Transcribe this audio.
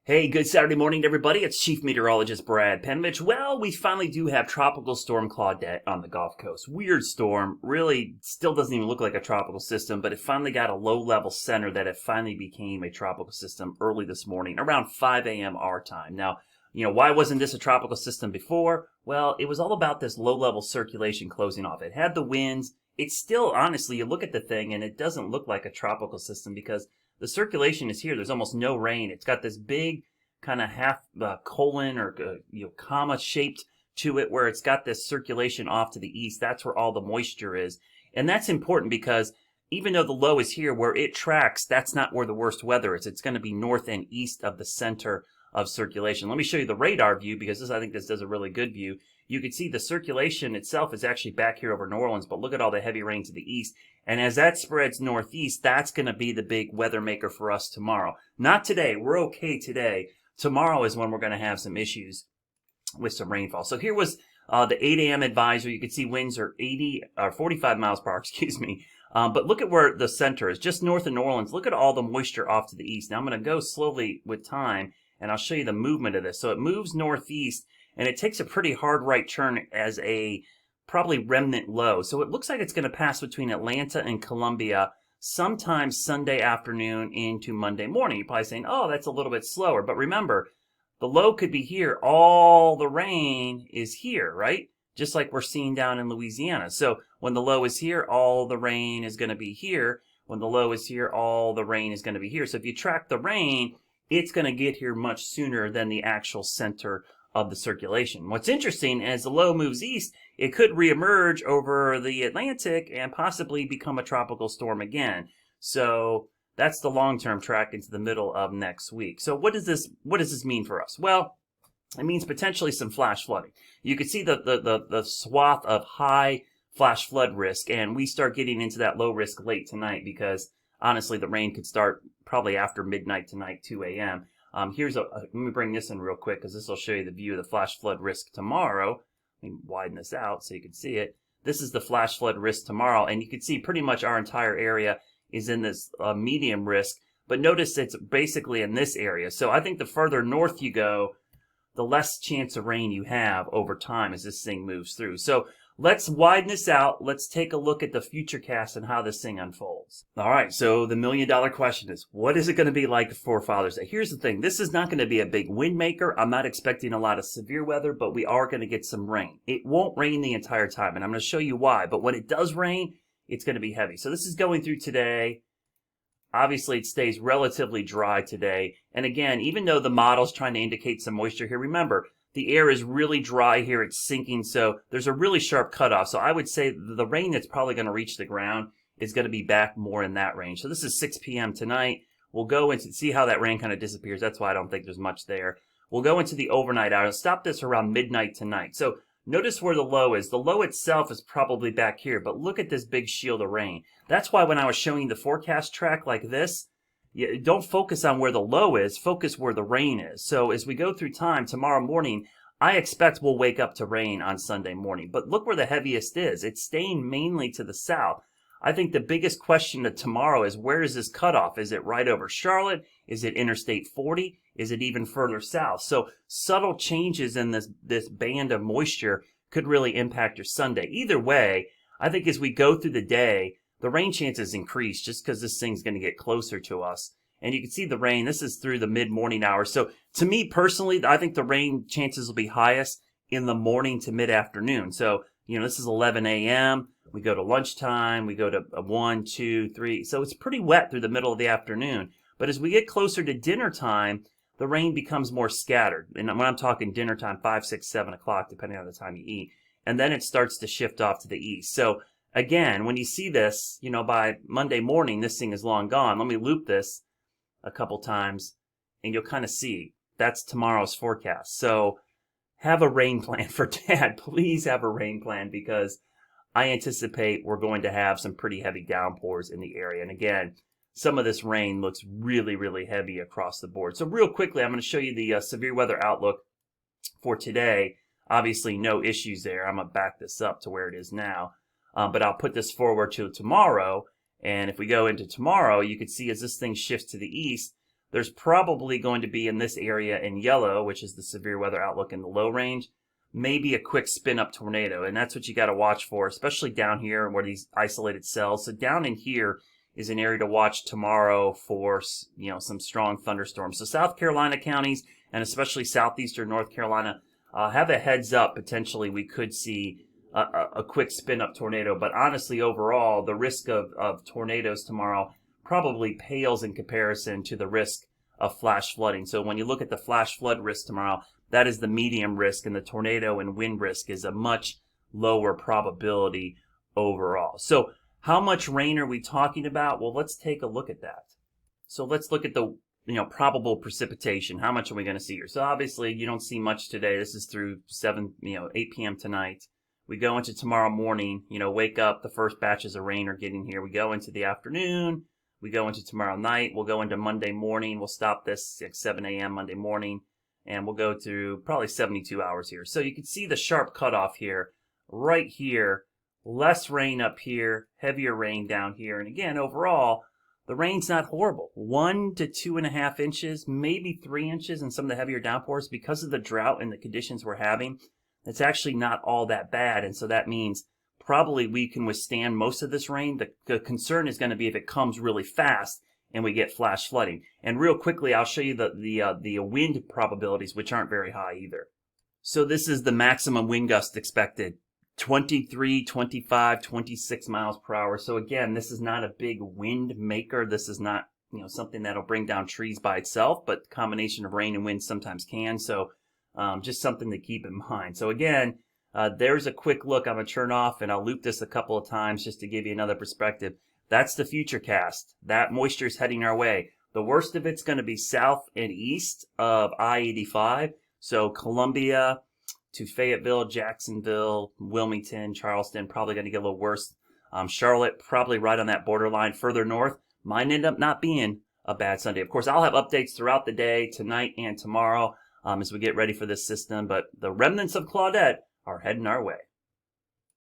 Hey, good Saturday morning to everybody. It's Chief Meteorologist Brad Panovich. Well, we finally do have Tropical Storm Claudette on the Gulf Coast. Weird storm. Really still doesn't even look like a tropical system, but it finally got a low-level center that it finally became a tropical system early this morning, around 5 a.m. our time. Now, why wasn't this a tropical system before? Well, it was all about this low-level circulation closing off. It had the winds. It's still, honestly, you look at the thing and it doesn't look like a tropical system because the circulation is here. There's almost no rain. It's got this big kind of half colon or comma shaped to it where it's got this circulation off to the east. That's where all the moisture is. And that's important because even though the low is here where it tracks, that's not where the worst weather is. It's going to be north and east of the center of circulation. Let me show you the radar view because I think this does a really good view. You can see the circulation itself is actually back here over New Orleans, but look at all the heavy rain to the east. And as that spreads northeast, that's going to be the big weather maker for us tomorrow. Not today. We're okay today. Tomorrow is when we're going to have some issues with some rainfall. So here was the 8 a.m. advisory. You can see winds are 45 miles per hour, excuse me. But look at where the center is, just north of New Orleans. Look at all the moisture off to the east. Now I'm going to go slowly with time, and I'll show you the movement of this. So it moves northeast, and it takes a pretty hard right turn as a probably remnant low. So it looks like it's going to pass between Atlanta and Columbia sometime Sunday afternoon into Monday morning. You're probably saying, oh, that's a little bit slower. But remember, the low could be here. All the rain is here, right? Just like we're seeing down in Louisiana. So when the low is here, all the rain is going to be here. When the low is here, all the rain is going to be here. So if you track the rain, it's going to get here much sooner than the actual center of the circulation. What's interesting, as the low moves east, it could reemerge over the Atlantic and possibly become a tropical storm again. So that's the long-term track into the middle of next week. So what does this mean for us? Well, it means potentially some flash flooding. You can see the swath of high flash flood risk, and we start getting into that low risk late tonight because honestly, the rain could start probably after midnight tonight, 2 a.m. Let me bring this in real quick because this will show you the view of the flash flood risk tomorrow. Let me widen this out so you can see it. This is the flash flood risk tomorrow, and you can see pretty much our entire area is in this medium risk. But notice it's basically in this area. So I think the further north you go, the less chance of rain you have over time as this thing moves through. So let's widen this out. Let's take a look at the futurecast and how this thing unfolds. All right, so the million-dollar question is, what is it going to be like for Father's Day? Here's the thing. This is not going to be a big wind maker. I'm not expecting a lot of severe weather, but we are going to get some rain. It won't rain the entire time, and I'm going to show you why. But when it does rain, it's going to be heavy. So this is going through today. Obviously, it stays relatively dry today. And again, even though the model's trying to indicate some moisture here, remember, the air is really dry here. It's sinking, so there's a really sharp cutoff. So I would say the rain that's probably going to reach the ground is going to be back more in that range. So this is 6 p.m. tonight. We'll go into see how that rain kind of disappears. That's why I don't think there's much there. We'll go into the overnight hour. I'll stop this around midnight tonight. So notice where the low is. The low itself is probably back here, but look at this big shield of rain. That's why when I was showing the forecast track like this, don't focus on where the low is, focus where the rain is. So as we go through time tomorrow morning, I expect we'll wake up to rain on Sunday morning. But look where the heaviest is. It's staying mainly to the south. I think the biggest question to tomorrow is, where is this cutoff? Is it right over Charlotte? Is it Interstate 40? Is it even further south? So subtle changes in this band of moisture could really impact your Sunday. Either way, I think as we go through the day, the rain chances increase just because this thing's going to get closer to us. And you can see the rain. This is through the mid-morning hours. So to me personally, I think the rain chances will be highest in the morning to mid-afternoon. So, this is 11 a.m. We go to lunchtime. We go to 1, 2, 3. So it's pretty wet through the middle of the afternoon. But as we get closer to dinner time, the rain becomes more scattered. And when I'm talking dinner time, 5, 6, 7 o'clock, depending on the time you eat. And then it starts to shift off to the east. So again, when you see this, by Monday morning, this thing is long gone. Let me loop this a couple times, and you'll kind of see that's tomorrow's forecast. So have a rain plan for Dad. Please have a rain plan because I anticipate we're going to have some pretty heavy downpours in the area. And again, some of this rain looks really, really heavy across the board. So real quickly, I'm going to show you the severe weather outlook for today. Obviously, no issues there. I'm going to back this up to where it is now. But I'll put this forward to tomorrow. And if we go into tomorrow, you can see as this thing shifts to the east, there's probably going to be in this area in yellow, which is the severe weather outlook in the low range, maybe a quick spin up tornado. And that's what you got to watch for, especially down here where these isolated cells. So down in here is an area to watch tomorrow for, some strong thunderstorms. So South Carolina counties and especially southeastern North Carolina, have a heads up. Potentially we could see a quick spin up tornado. But honestly, overall, the risk of tornadoes tomorrow probably pales in comparison to the risk of flash flooding. So when you look at the flash flood risk tomorrow, that is the medium risk, and the tornado and wind risk is a much lower probability overall. So how much rain are we talking about? Well, let's take a look at that. So let's look at the probable precipitation. How much are we going to see here? So obviously you don't see much today. This is through 8 p.m. tonight. We go into tomorrow morning, wake up, the first batches of rain are getting here. We go into the afternoon. We go into tomorrow night. We'll go into Monday morning. We'll stop this at 7 a.m. Monday morning, and we'll go through probably 72 hours here. So you can see the sharp cutoff here, right here. Less rain up here, heavier rain down here. And again, overall, the rain's not horrible. 1 to 2.5 inches, maybe 3 inches in some of the heavier downpours because of the drought and the conditions we're having. It's actually not all that bad. And so that means probably we can withstand most of this rain. The concern is going to be if it comes really fast and we get flash flooding. And real quickly, I'll show you the wind probabilities, which aren't very high either. So this is the maximum wind gust expected. 23, 25, 26 miles per hour. So again, this is not a big wind maker. This is not, something that'll bring down trees by itself, but the combination of rain and wind sometimes can. So just something to keep in mind. So again, there's a quick look. I'm going to turn off and I'll loop this a couple of times just to give you another perspective. That's the future cast. That moisture is heading our way. The worst of it's going to be south and east of I-85. So Columbia to Fayetteville, Jacksonville, Wilmington, Charleston, probably going to get a little worse. Charlotte, probably right on that borderline. Further north, might end up not being a bad Sunday. Of course, I'll have updates throughout the day, tonight and tomorrow, as we get ready for this system. But the remnants of Claudette are heading our way.